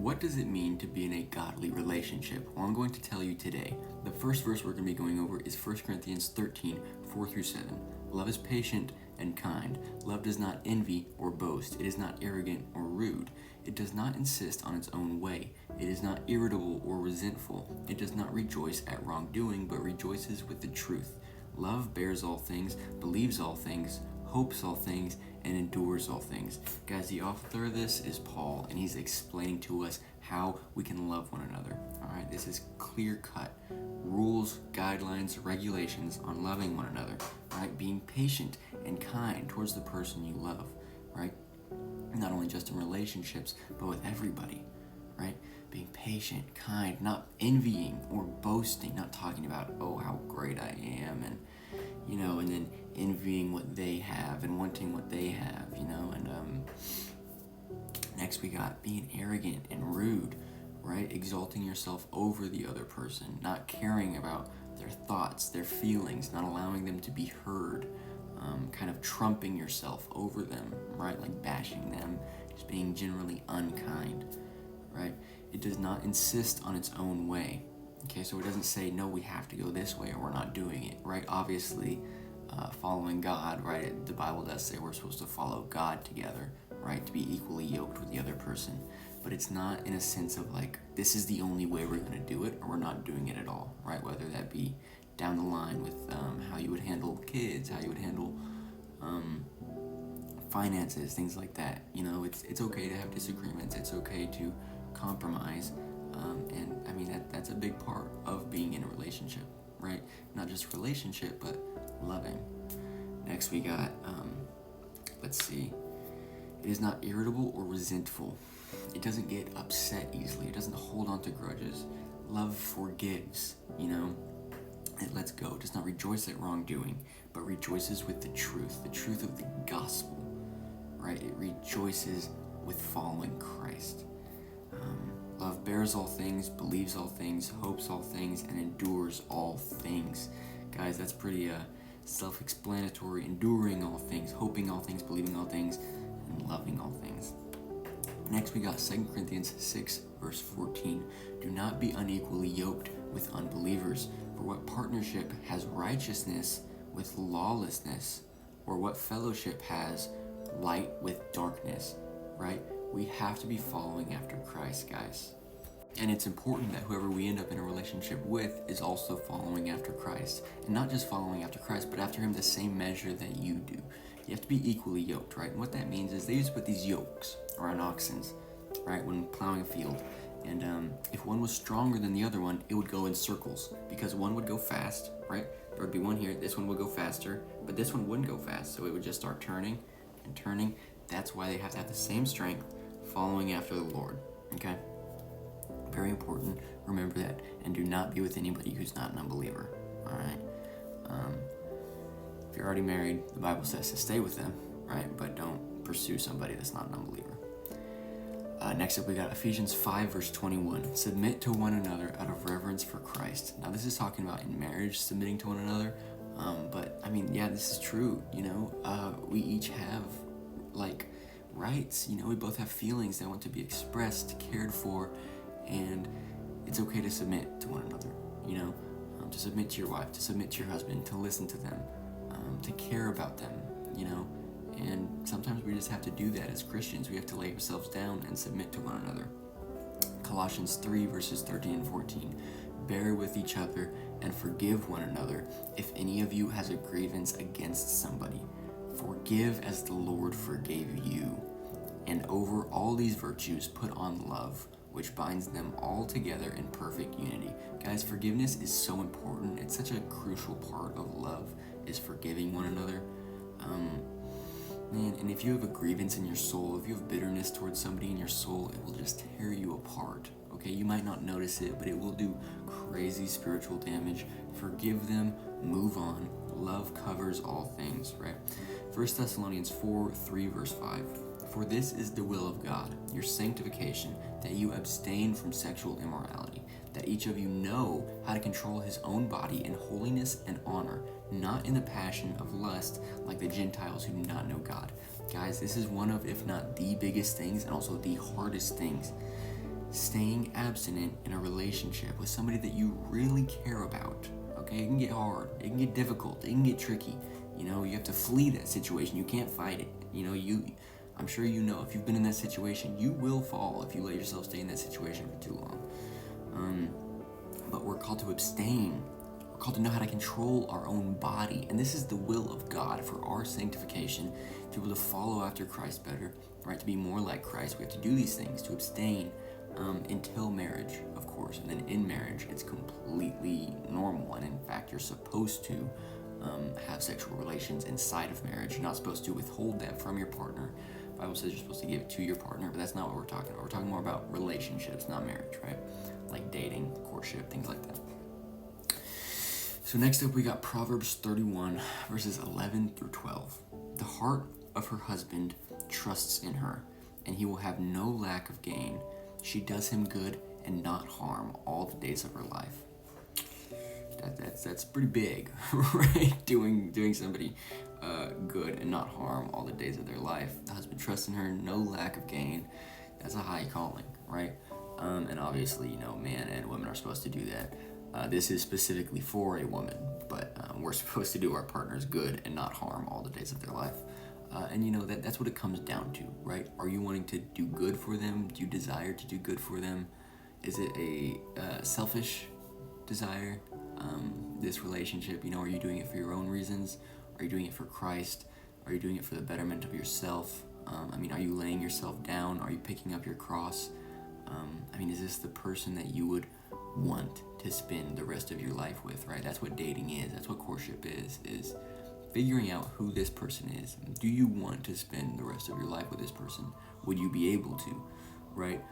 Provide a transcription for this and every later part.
what does it mean to be in a godly relationship? Well, I'm going to tell you today. The first verse we're going to be going over is 1 Corinthians 13, 4-7. Love is patient and kind. Love does not envy or boast. It is not arrogant or rude. It does not insist on its own way. It is not irritable or resentful. It does not rejoice at wrongdoing, but rejoices with the truth. Love bears all things, believes all things, hopes all things, and endures all things. Guys, the author of this is Paul, and he's explaining to us how we can love one another. All right, this is clear-cut rules, guidelines, regulations on loving one another. Right, being patient and kind towards the person you love. Right, not only just in relationships, but with everybody. Right, being patient, kind, not envying or boasting, not talking about, oh, how great I am, and and then envying what they have and wanting what they have, and next we got being arrogant and rude, right? Exalting yourself over the other person, not caring about their thoughts, their feelings, not allowing them to be heard, kind of trumping yourself over them, right? Like bashing them, just being generally unkind, right? It does not insist on its own way. Okay, so it doesn't say, no, we have to go this way or we're not doing it, right? Obviously, following God, right? The Bible does say we're supposed to follow God together, right? To be equally yoked with the other person. But it's not in a sense of like, this is the only way we're going to do it or we're not doing it at all, right? Whether that be down the line with how you would handle kids, how you would handle finances, things like that. It's okay to have disagreements. It's okay to compromise. And I mean, that's a big part of being in a relationship, right? Not just relationship, but loving. Next we got, let's see. It is not irritable or resentful. It doesn't get upset easily. It doesn't hold on to grudges. Love forgives, It lets go. It does not rejoice at wrongdoing, but rejoices with the truth of the gospel, right? It rejoices with following Christ. Love bears all things, believes all things, hopes all things, and endures all things. Guys, that's pretty self-explanatory. Enduring all things, hoping all things, believing all things, and loving all things. Next, we got 2 Corinthians 6, verse 14. Do not be unequally yoked with unbelievers. For what partnership has righteousness with lawlessness? Or what fellowship has light with darkness? Right? We have to be following after Christ, guys. And it's important that whoever we end up in a relationship with is also following after Christ. And not just following after Christ, but after him the same measure that you do. You have to be equally yoked, right? And what that means is they used to put these yokes around oxens, right, when plowing a field. And if one was stronger than the other one, it would go in circles because one would go fast, right? There would be one here, this one would go faster, but this one wouldn't go fast. So it would just start turning and turning. That's why they have to have the same strength following after the Lord, okay? Very important. Remember that. And do not be with anybody who's not an unbeliever, all right? If you're already married, the Bible says to stay with them, right? But don't pursue somebody that's not an unbeliever. Next up, we got Ephesians 5, verse 21. Submit to one another out of reverence for Christ. Now, this is talking about in marriage, submitting to one another. But, I mean, yeah, this is true, we each have, rights. We both have feelings that want to be expressed, cared for, and it's okay to submit to one another, to submit to your wife, to submit to your husband, to listen to them, to care about them, and sometimes we just have to do that as Christians. We have to lay ourselves down and submit to one another. Colossians 3, verses 13 and 14. Bear with each other and forgive one another if any of you has a grievance against somebody. Forgive as the Lord forgave you. And over all these virtues put on love, which binds them all together in perfect unity. Guys, forgiveness is so important. It's such a crucial part of love, is forgiving one another. And if you have a grievance in your soul, if you have bitterness towards somebody in your soul, it will just tear you apart. Okay, you might not notice it, but it will do crazy spiritual damage. Forgive them, move on. Love covers all things, right? 1 Thessalonians 4, 3, verse 5. For this is the will of God, your sanctification, that you abstain from sexual immorality, that each of you know how to control his own body in holiness and honor, not in the passion of lust like the Gentiles who do not know God. Guys, this is one of, if not the biggest things, and also the hardest things. staying abstinent in a relationship with somebody that you really care about. Okay, it can get hard, it can get difficult, it can get tricky. You have to flee that situation. You can't fight it. I'm sure if you've been in that situation, you will fall if you let yourself stay in that situation for too long. But we're called to abstain. We're called to know how to control our own body. And this is the will of God for our sanctification, to be able to follow after Christ better, right? To be more like Christ. We have to do these things, to abstain until marriage, of course. And then in marriage, it's completely normal. And in fact, you're supposed to have sexual relations inside of marriage. You're not supposed to withhold that from your partner. The Bible says you're supposed to give it to your partner, but that's not what we're talking about. We're talking more about relationships, not marriage, right? Like dating, courtship, things like that. So next up, we got Proverbs 31, verses 11 through 12. The heart of her husband trusts in her, and he will have no lack of gain. She does him good and not harm all the days of her life. That's pretty big, right? Doing somebody good and not harm all the days of their life. The husband trusts in her, no lack of gain. That's a high calling, right? And obviously, man and women are supposed to do that. This is specifically for a woman, but we're supposed to do our partners good and not harm all the days of their life. And that's what it comes down to, right? Are you wanting to do good for them? Do you desire to do good for them? Is it a selfish desire? This relationship, are you doing it for your own reasons? Are you doing it for Christ? Are you doing it for the betterment of yourself? Are you laying yourself down? Are you picking up your cross? Is this the person that you would want to spend the rest of your life with, right? That's what dating is. That's what courtship is figuring out who this person is. Do you want to spend the rest of your life with this person? Would you be able to, right?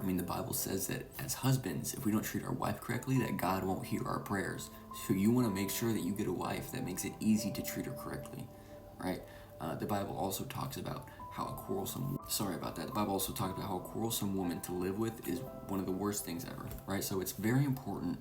The Bible says that as husbands, if we don't treat our wife correctly, that God won't hear our prayers. So you want to make sure that you get a wife that makes it easy to treat her correctly, right? The Bible also talks about how a quarrelsome woman to live with is one of the worst things ever, right? So it's very important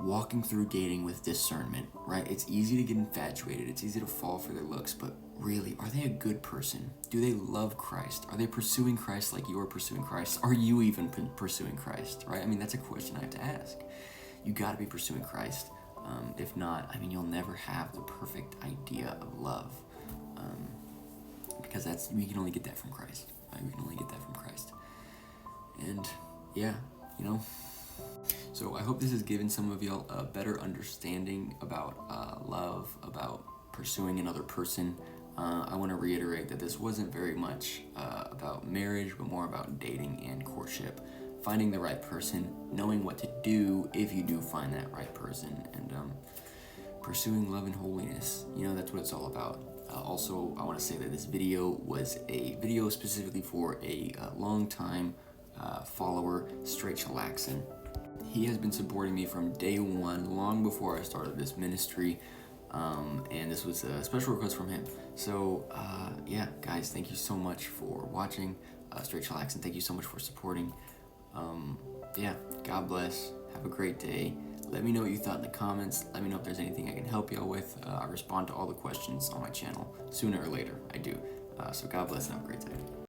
walking through dating with discernment, right? It's easy to get infatuated. It's easy to fall for their looks, but really, are they a good person? Do they love Christ? Are they pursuing Christ like you're pursuing Christ? Are you even pursuing Christ, right? That's a question I have to ask. You got to be pursuing Christ. If not, you'll never have the perfect idea of love, because we can only get that from Christ, right? We can only get that from Christ. And yeah, So I hope this has given some of y'all a better understanding about love, about pursuing another person. I want to reiterate that this wasn't very much about marriage, but more about dating and courtship, finding the right person, knowing what to do if you do find that right person, and pursuing love and holiness. That's what it's all about. Also, I want to say that this video was a video specifically for a long-time follower, Straight Chillaxin. He has been supporting me from day one, long before I started this ministry, and this was a special request from him. So, yeah, guys, thank you so much for watching. Straight Chillaxin, thank you so much for supporting. Yeah, God bless. Have a great day. Let me know what you thought in the comments. Let me know if there's anything I can help y'all with. I respond to all the questions on my channel sooner or later. I do. So God bless and have a great day.